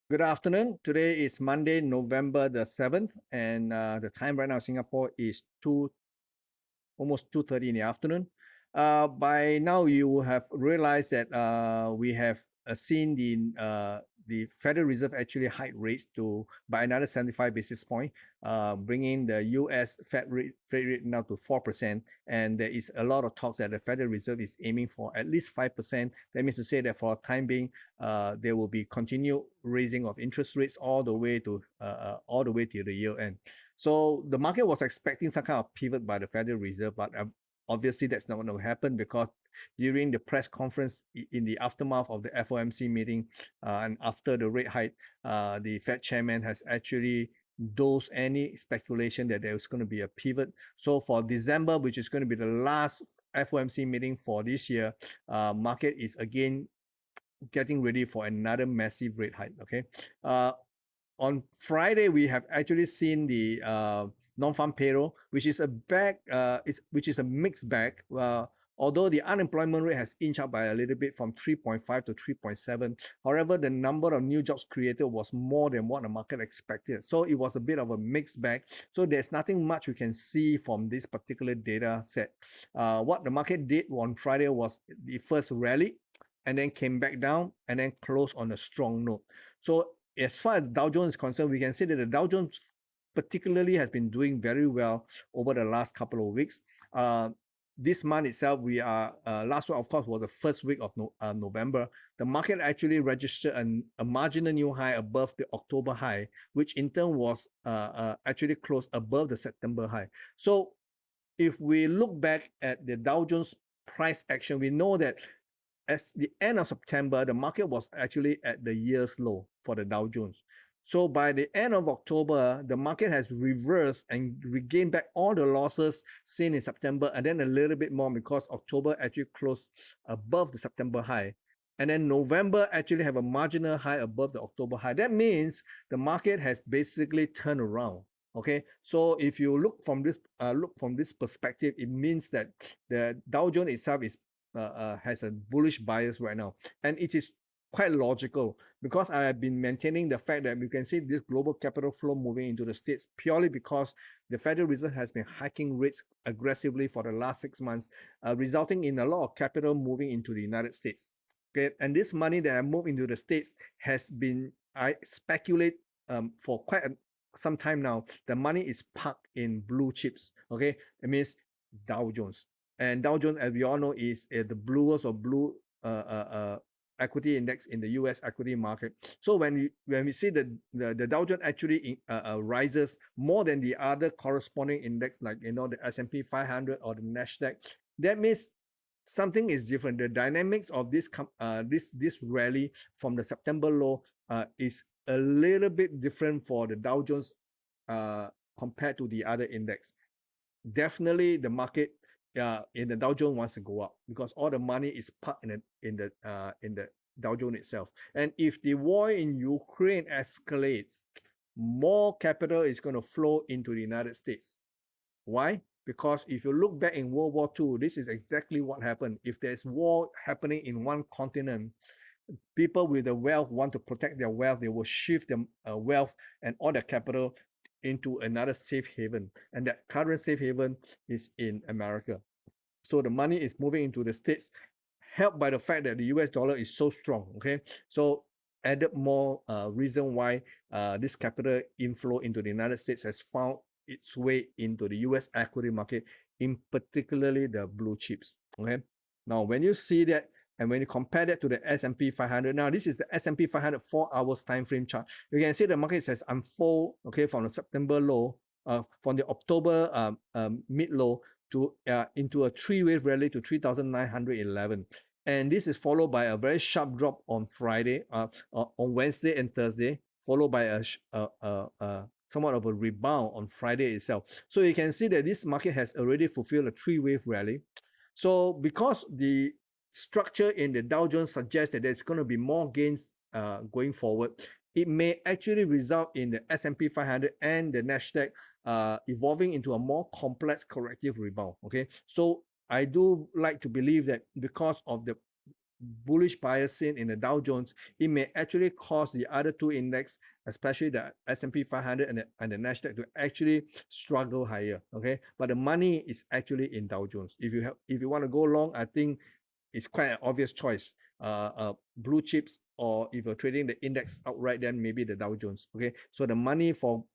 Good afternoon. Today is Monday, November the 7th, and the time right now in Singapore is almost 2:30 in the afternoon. By now, you will have realized that we have seen the Federal Reserve actually hike rates by another 75 basis point, bringing the U.S. Fed rate now to 4%. And there is a lot of talks that the Federal Reserve is aiming for at least 5%. That means to say that for a time being, there will be continued raising of interest rates all the way to the year end. So the market was expecting some kind of pivot by the Federal Reserve, but obviously that's not going to happen, because during the press conference in the aftermath of the FOMC meeting and after the rate hike, the Fed chairman has actually dosed any speculation that there was going to be a pivot. So for December, which is going to be the last FOMC meeting for this year, market is again getting ready for another massive rate hike. Okay. On Friday, we have actually seen the non-farm payroll, which is a mixed bag. Although the unemployment rate has inched up by a little bit from 3.5 to 3.7, however, the number of new jobs created was more than what the market expected. So it was a bit of a mixed bag. So there's nothing much we can see from this particular data set. What the market did on Friday was the first rally, and then came back down, and then closed on a strong note. So as far as Dow Jones is concerned, we can say that the Dow Jones particularly has been doing very well over the last couple of weeks. This month itself, last week, of course, was the first week of November. The market actually registered a marginal new high above the October high, which in turn was actually closed above the September high. So if we look back at the Dow Jones price action, we know that at the end of September, the market was actually at the year's low for the Dow Jones. So by the end of October, the market has reversed and regained back all the losses seen in September, and then a little bit more, because October actually closed above the September high. And then November actually have a marginal high above the October high. That means the market has basically turned around. Okay, so if you look from this perspective, it means that the Dow Jones itself has a bullish bias right now, and it is quite logical, because I have been maintaining the fact that we can see this global capital flow moving into the States purely because the Federal Reserve has been hiking rates aggressively for the last 6 months, resulting in a lot of capital moving into the United States. Okay, and this money that have moved into the States has been, I speculate, for quite some time now, the money is parked in blue chips. Okay, it means Dow Jones. And Dow Jones, as we all know, is the bluest of blue equity index in the US equity market. So when we see the Dow Jones actually rises more than the other corresponding index, like the S&P 500 or the Nasdaq, that means something is different. The dynamics of this rally from the September low is a little bit different for the Dow Jones compared to the other index. Definitely, the market in the Dow Jones wants to go up, because all the money is parked in the Dow Jones itself. And if the war in Ukraine escalates, more capital is going to flow into the United States. Why? Because if you look back in World War II, this is exactly what happened. If there's war happening in one continent, people with the wealth want to protect their wealth. They will shift their wealth and all their capital into another safe haven, and that current safe haven is in America. So the money is moving into the States, helped by the fact that the US dollar is so strong. Okay, so added more reason why this capital inflow into the United States has found its way into the US equity market, in particularly the blue chips. Okay, now when you see that, and when you compare that to the S&P 500, now this is the S&P 500 4 hours time frame chart. You can see the market has unfold, okay, from the September low, from the October mid low to into a three-wave rally to 3,911. And this is followed by a very sharp drop on Friday, on Wednesday and Thursday, followed by a somewhat of a rebound on Friday itself. So you can see that this market has already fulfilled a three-wave rally. So because the structure in the Dow Jones suggests that there's going to be more gains going forward, it may actually result in the S&P 500 and the Nasdaq evolving into a more complex corrective rebound. Okay, so I do like to believe that because of the bullish bias in the Dow Jones, it may actually cause the other two index, especially the S&P 500 and the Nasdaq, to actually struggle higher. Okay, but the money is actually in Dow Jones. If you want to go long, I think it's quite an obvious choice. Blue chips, or if you're trading the index outright, then maybe the Dow Jones. Okay, so the money for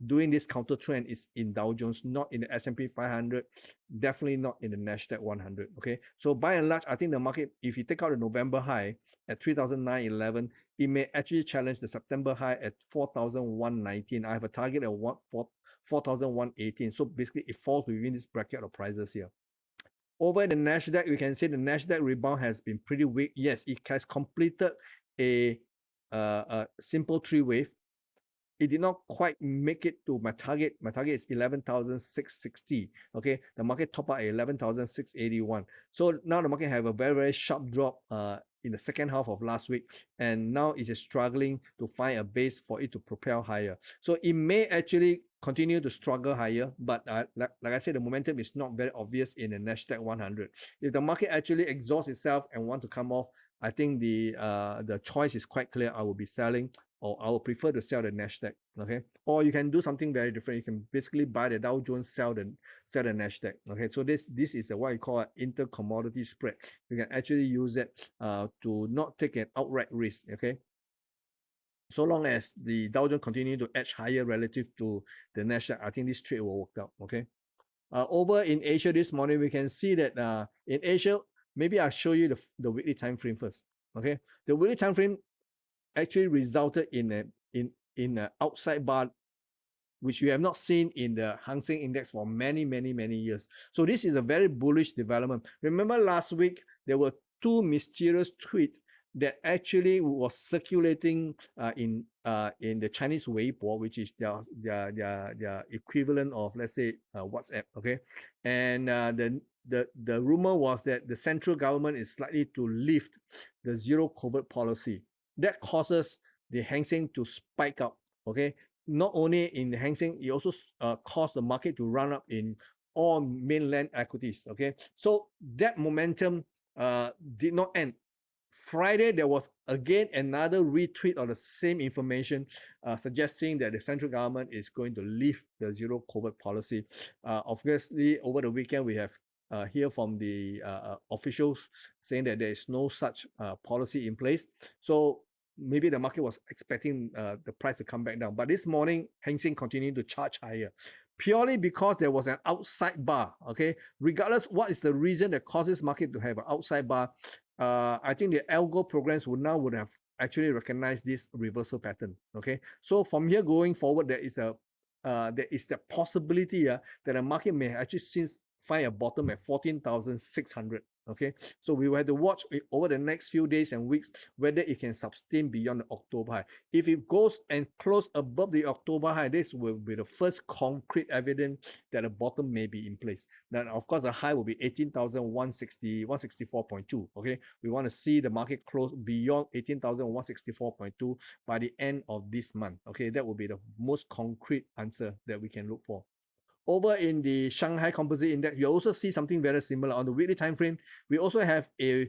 doing this counter trend is in Dow Jones, not in the S&P 500, definitely not in the Nasdaq 100. Okay, so by and large, I think the market, if you take out the November high at 3,911, it may actually challenge the September high at 4,119. I have a target of 4,118. So basically, it falls within this bracket of prices here. Over the Nasdaq, we can see the Nasdaq rebound has been pretty weak. Yes, it has completed a simple three wave. It did not quite make it to my target. My target is 11,660. Okay, the market top out at 11,681. So now the market have a very, very sharp drop in the second half of last week, and now it is struggling to find a base for it to propel higher. So it may actually continue to struggle higher, but like I said, the momentum is not very obvious in the Nasdaq 100. If the market actually exhausts itself and want to come off, I think the choice is quite clear. I will be selling, or I would prefer to sell the Nasdaq. Okay, or you can do something very different. You can basically buy the Dow Jones, sell the Nasdaq. Okay, so this is what you call an inter-commodity spread. You can actually use it to not take an outright risk. Okay, so long as the Dow Jones continue to edge higher relative to the Nasdaq, I think this trade will work out. Okay, over in Asia this morning, we can see that in Asia, maybe I'll show you the weekly time frame first. Okay, the weekly time frame actually resulted in an outside bar, which we have not seen in the Hang Seng Index for many years. So this is a very bullish development. Remember last week, there were two mysterious tweets that actually was circulating in the Chinese Weibo, which is their equivalent of, let's say, WhatsApp. Okay, and the rumor was that the central government is likely to lift the zero COVID policy. That causes the Hang Seng to spike up. Okay, not only in the Hang Seng, it also caused the market to run up in all mainland equities. Okay, so that momentum did not end. Friday, there was again another retweet of the same information suggesting that the central government is going to lift the zero COVID policy. Obviously, over the weekend, we have hear from the officials saying that there is no such policy in place. So maybe the market was expecting the price to come back down. But this morning, Hang Seng continued to charge higher, purely because there was an outside bar. Okay, regardless what is the reason that causes market to have an outside bar, I think the algo programs would have actually recognized this reversal pattern. Okay, so from here going forward, there is the possibility that the market may actually since find a bottom at 14,600. Okay, so we will have to watch it over the next few days and weeks whether it can sustain beyond the October high. If it goes and close above the October high, this will be the first concrete evidence that the bottom may be in place. Then of course the high will be 164.2. Okay, we want to see the market close beyond 164.2 by the end of this month. Okay, that will be the most concrete answer that we can look for. Over in the Shanghai Composite Index, you also see something very similar. On the weekly time frame, we also have a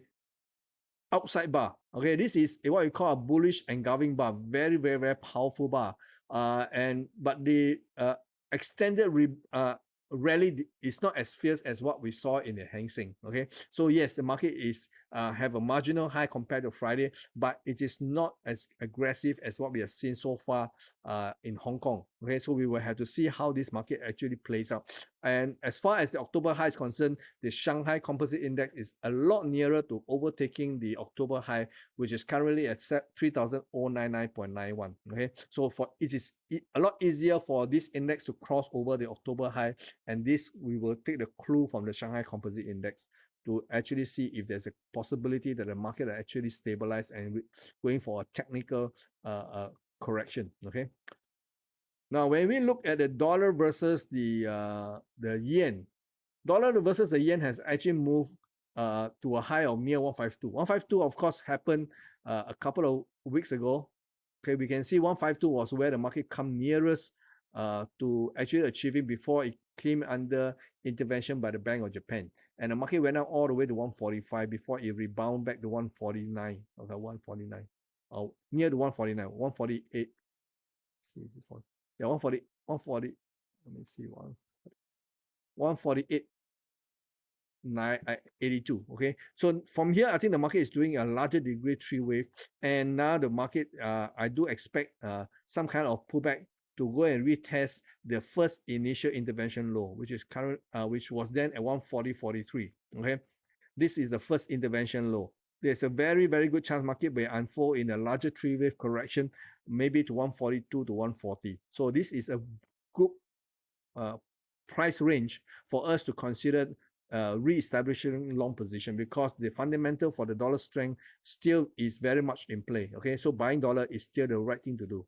outside bar. Okay, this is what we call a bullish engulfing bar. Very powerful bar. But the extended rally is not as fierce as what we saw in the Hang Seng. Okay, so yes, the market is have a marginal high compared to Friday, but it is not as aggressive as what we have seen so far in Hong Kong. Okay, so we will have to see how this market actually plays out. And as far as the October high is concerned, the Shanghai Composite Index is a lot nearer to overtaking the October high, which is currently at 3,099.91. Okay, so it is a lot easier for this index to cross over the October high, and this we will take the clue from the Shanghai Composite Index to actually see if there's a possibility that the market are actually stabilized and going for a technical correction. Okay. Now, when we look at the dollar versus the yen, dollar versus the yen has actually moved to a high of near 152. 152, of course, happened a couple of weeks ago. Okay, we can see 152 was where the market come nearest to actually achieving before it came under intervention by the Bank of Japan. And the market went up all the way to 145 before it rebound back to 149. Okay, 149. Near to 149, 148. See, this one. Yeah, 140. Let me see, 148. 82. Okay, so from here I think the market is doing a larger degree three wave, and now the market I do expect some kind of pullback to go and retest the first initial intervention low, which is current which was then at 140.43. Okay, this is the first intervention low. There's a very good chance market will unfold in a larger three wave correction, maybe to 142 to 140. So this is a good price range for us to consider re-establishing long position, because the fundamental for the dollar strength still is very much in play. Okay, so buying dollar is still the right thing to do.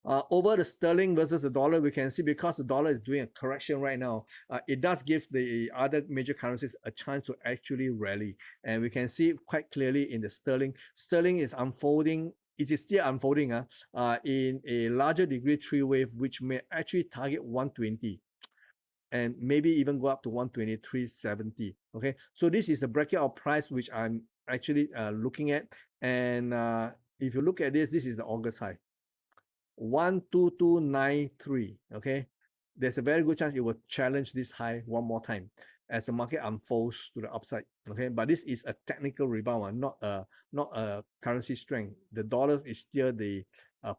Over the sterling versus the dollar, we can see because the dollar is doing a correction right now, it does give the other major currencies a chance to actually rally. And we can see quite clearly in the sterling. Sterling is unfolding. It is still unfolding in a larger degree three wave, which may actually target 120. And maybe even go up to 123.70. Okay, so this is a bracket of price which I'm actually looking at. And if you look at this, this is the August high, 12293. Okay, there's a very good chance it will challenge this high one more time as the market unfolds to the upside. Okay, but this is a technical rebound, not a currency strength. The dollar is still the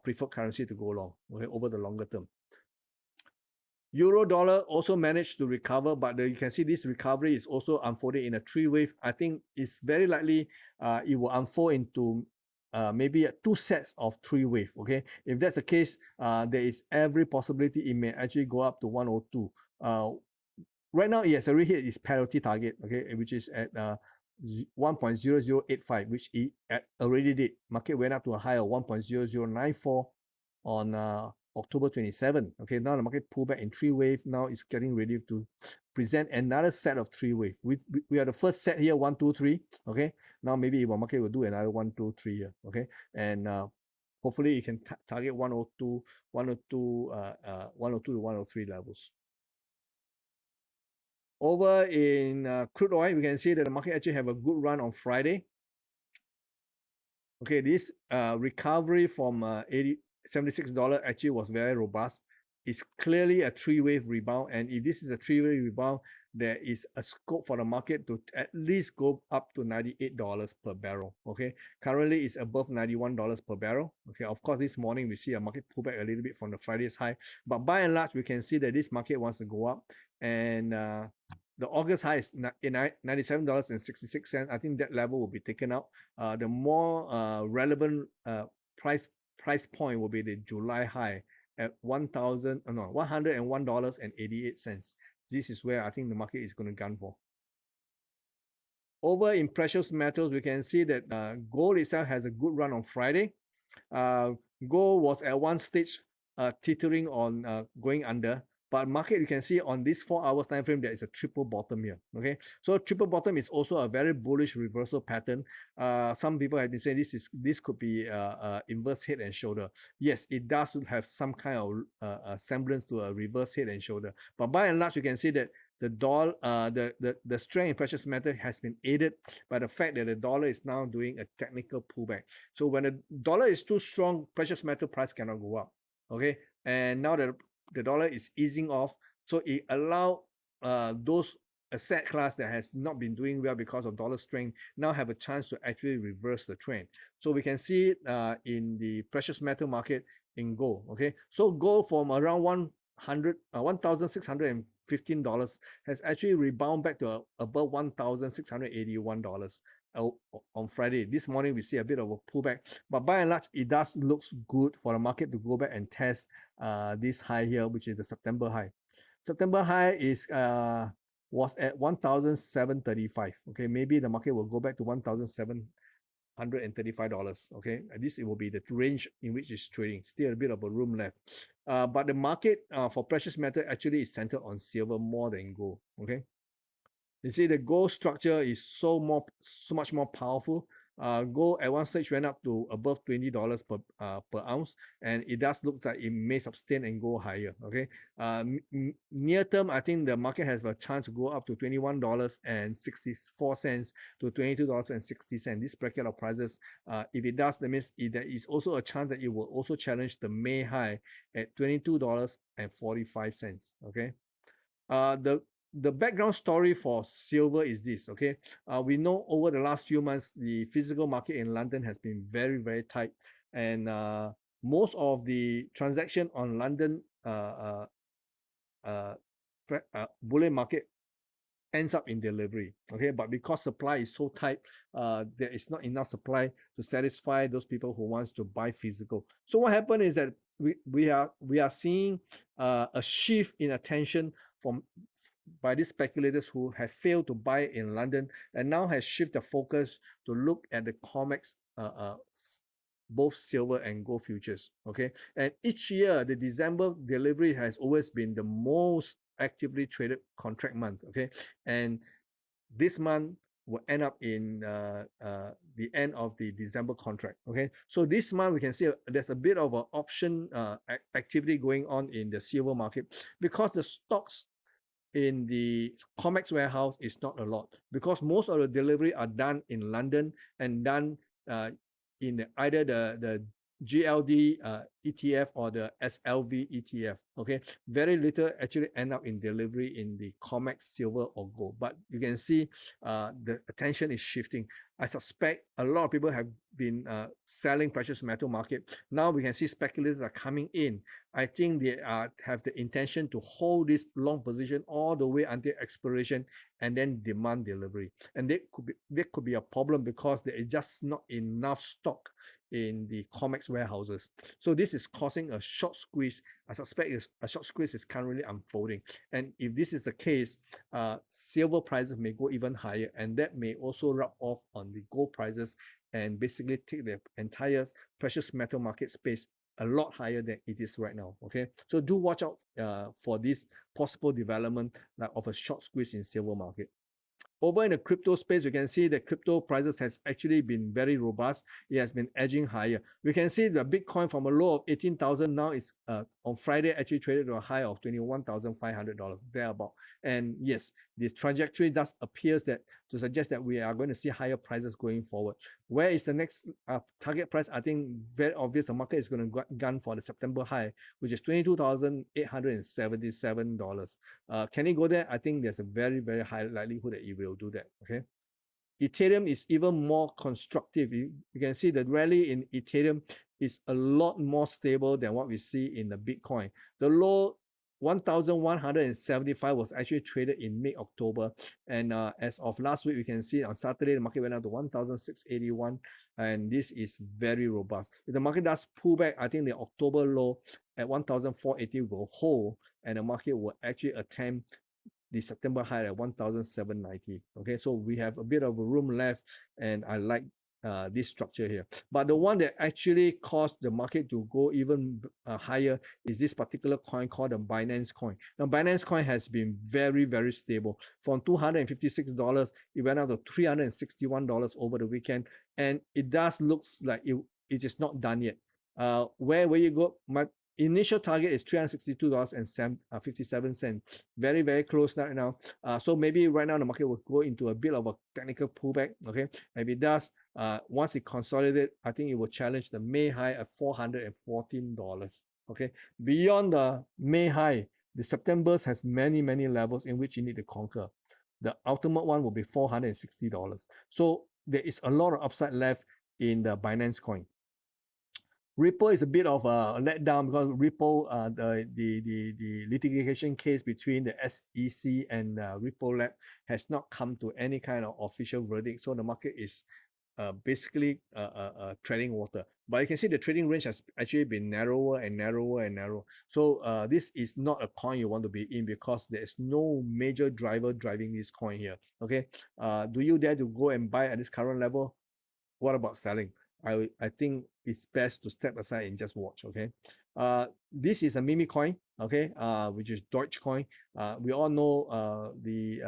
preferred currency to go long, okay, over the longer term. Euro dollar also managed to recover, but you can see this recovery is also unfolding in a three wave. I think it's very likely it will unfold into maybe two sets of three wave. Okay, if that's the case, there is every possibility it may actually go up to 102. Right now, it has already hit its parity target, okay, which is at 1.0085, which it already did. Market went up to a high of 1.0094 on October 27. Okay, now the market pulled back in three wave. Now it's getting ready to present another set of three wave. We are the first set here, 1, 2, 3. Okay, now maybe the market will do another 1, 2, 3 here. Okay, and hopefully it can target 102 to 103 levels. Over in crude oil, we can see that the market actually have a good run on Friday. Okay, this recovery from $76 actually was very robust. It's clearly a three-wave rebound, and if this is a three-wave rebound, there is a scope for the market to at least go up to $98 per barrel. Okay, currently it's above $91 per barrel. Okay, of course this morning we see a market pull back a little bit from the Friday's high, but by and large we can see that this market wants to go up, and the August high is $97.66. I think that level will be taken out. The more relevant price point will be the July high at $101.88. This is where I think the market is going to gun for. Over in precious metals, we can see that gold itself has a good run on Friday. Gold was at one stage teetering on going under, but market, you can see on this 4 hours time frame, there is a triple bottom here. Okay, so triple bottom is also a very bullish reversal pattern. Some people have been saying this could be inverse head and shoulder. Yes, it does have some kind of semblance to a reverse head and shoulder, but by and large you can see that the dollar, the strength in precious metal has been aided by the fact that the dollar is now doing a technical pullback. So when the dollar is too strong, precious metal price cannot go up. Okay, and now that the dollar is easing off, so it allow those asset class that has not been doing well because of dollar strength now have a chance to actually reverse the trend. So we can see it in the precious metal market in gold. Okay, so gold from around $1,615 has actually rebound back to above $1,681 on Friday. This morning we see a bit of a pullback, but by and large it does looks good for the market to go back and test this high here, which is the September high. September high is was at $1,735. Okay, maybe the market will go back to $1,735. Okay, this it will be the range in which it's trading. Still a bit of a room left, but the market for precious metal actually is centered on silver more than gold. Okay, you see the gold structure is so much more powerful. Gold at one stage went up to above $20 per ounce, and it does look like it may sustain and go higher. Okay, near term, I think the market has a chance to go up to $21.64 to $22.60. This bracket of prices, if it does, that means there is also a chance that it will also challenge the May high at $22.45. Okay, the background story for silver is this. Okay, we know over the last few months the physical market in London has been very, very tight, and most of the transaction on London bullion market ends up in delivery. Okay, but because supply is so tight, there is not enough supply to satisfy those people who wants to buy physical. So what happened is that we are seeing a shift in attention by these speculators who have failed to buy in London, and now has shifted the focus to look at the COMEX, both silver and gold futures. Okay, and each year the December delivery has always been the most actively traded contract month. Okay, and this month will end up in the end of the December contract. Okay, so this month we can see there's a bit of an option activity going on in the silver market, because the stocks in the COMEX warehouse is not a lot, because most of the delivery are done in London and done in either the GLD ETF or the SLV ETF. Okay, very little actually end up in delivery in the COMEX silver or gold, but you can see the attention is shifting. I suspect a lot of people have been selling precious metal market. Now we can see speculators are coming in. I think they have the intention to hold this long position all the way until expiration and then demand delivery. And that could be a problem, because there is just not enough stock in the COMEX warehouses. So this is causing a short squeeze. I suspect a short squeeze is currently unfolding. And if this is the case, silver prices may go even higher, and that may also rub off on the gold prices and basically take the entire precious metal market space a lot higher than it is right now. Okay, so do watch out for this possible development of a short squeeze in silver market. Over in the crypto space, we can see that crypto prices has actually been very robust. It has been edging higher. We can see the Bitcoin from a low of 18,000 now is on Friday actually traded to a high of $21,500 thereabout. And yes, this trajectory does appears that to suggest that we are going to see higher prices going forward. Where is the next target price? I think very obvious. The market is going to gun for the September high, which is $22,877. Can it go there? I think there's a very, very high likelihood that it will do that. Okay. Ethereum is even more constructive. You can see the rally in Ethereum is a lot more stable than what we see in the Bitcoin. The low 1,175 was actually traded in mid-October, and as of last week, we can see on Saturday the market went up to 1,681, and this is very robust. If the market does pull back, I think the October low at 1,480 will hold, and the market will actually attempt the September high at 1,790. Okay, so we have a bit of a room left, and I like this structure here. But the one that actually caused the market to go even higher is this particular coin called the Binance coin. Now, Binance coin has been very, very stable. From $256, it went up to $361 over the weekend, and it does looks like it is not done yet. Where will you go? My initial target is $362.57. Very, very close right now. So maybe right now the market will go into a bit of a technical pullback. Okay, if it does, once it consolidates, I think it will challenge the May high at $414. Okay, beyond the May high, the September's has many, many levels in which you need to conquer. The ultimate one will be $460. So there is a lot of upside left in the Binance coin. Ripple is a bit of a letdown, because Ripple, the litigation case between the SEC and Ripple Lab has not come to any kind of official verdict. So the market is basically treading water. But you can see the trading range has actually been narrower and narrower and narrow. So this is not a coin you want to be in, because there is no major driver driving this coin here. Okay, do you dare to go and buy at this current level? What about selling? I think it's best to step aside and just watch. Okay, this is a meme coin. Okay, which is Dogecoin. We all know the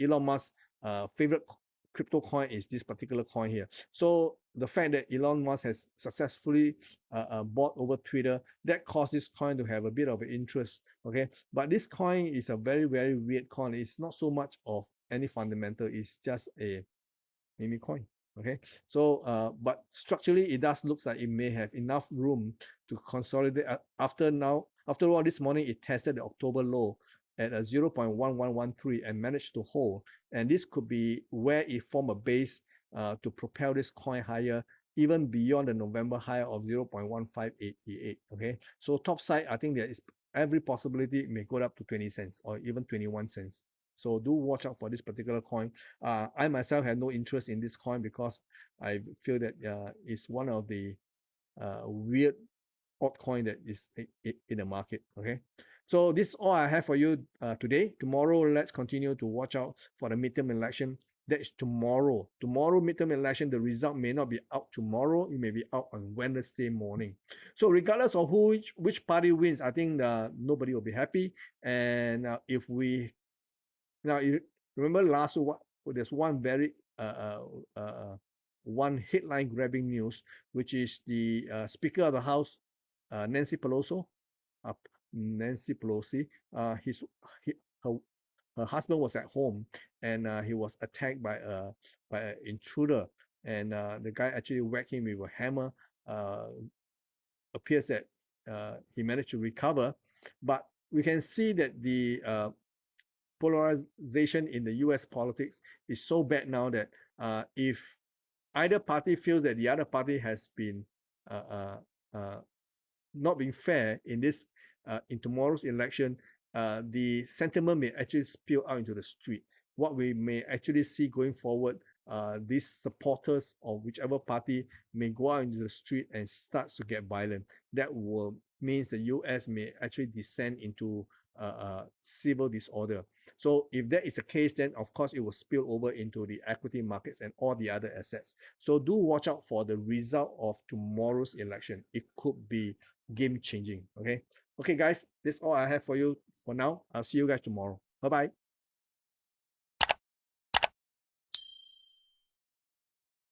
Elon Musk favorite crypto coin is this particular coin here. So the fact that Elon Musk has successfully bought over Twitter, that caused this coin to have a bit of an interest. Okay, but this coin is a very, very weird coin. It's not so much of any fundamental. It's just a meme coin. Okay, so but structurally it does looks like it may have enough room to consolidate. After all, this morning it tested the October low at a 0.1113 and managed to hold, and this could be where it form a base to propel this coin higher, even beyond the November high of 0.1588. Okay, so top side, I think there is every possibility it may go up to 20 cents or even 21 cents. So do watch out for this particular coin. I myself have no interest in this coin because I feel that it's one of the weird altcoin that is in the market. Okay, so this is all I have for you today. Tomorrow, let's continue to watch out for the midterm election. That is tomorrow. Tomorrow midterm election, the result may not be out tomorrow. It may be out on Wednesday morning. So regardless of which party wins, I think nobody will be happy. And if we now, you remember last week, there's one very one headline grabbing news, which is the Speaker of the House, Nancy Pelosi. Her husband was at home, and he was attacked by an intruder, and the guy actually whacked him with a hammer. Appears that he managed to recover, but we can see that the polarization in the US politics is so bad now that if either party feels that the other party has been not being fair in tomorrow's election, the sentiment may actually spill out into the street. What we may actually see going forward, these supporters of whichever party may go out into the street and start to get violent. That will means the US may actually descend into civil disorder. So if that is the case, then of course it will spill over into the equity markets and all the other assets. So do watch out for the result of tomorrow's election. It could be game changing. Okay, guys, that's all I have for you for now. I'll see you guys tomorrow. Bye bye.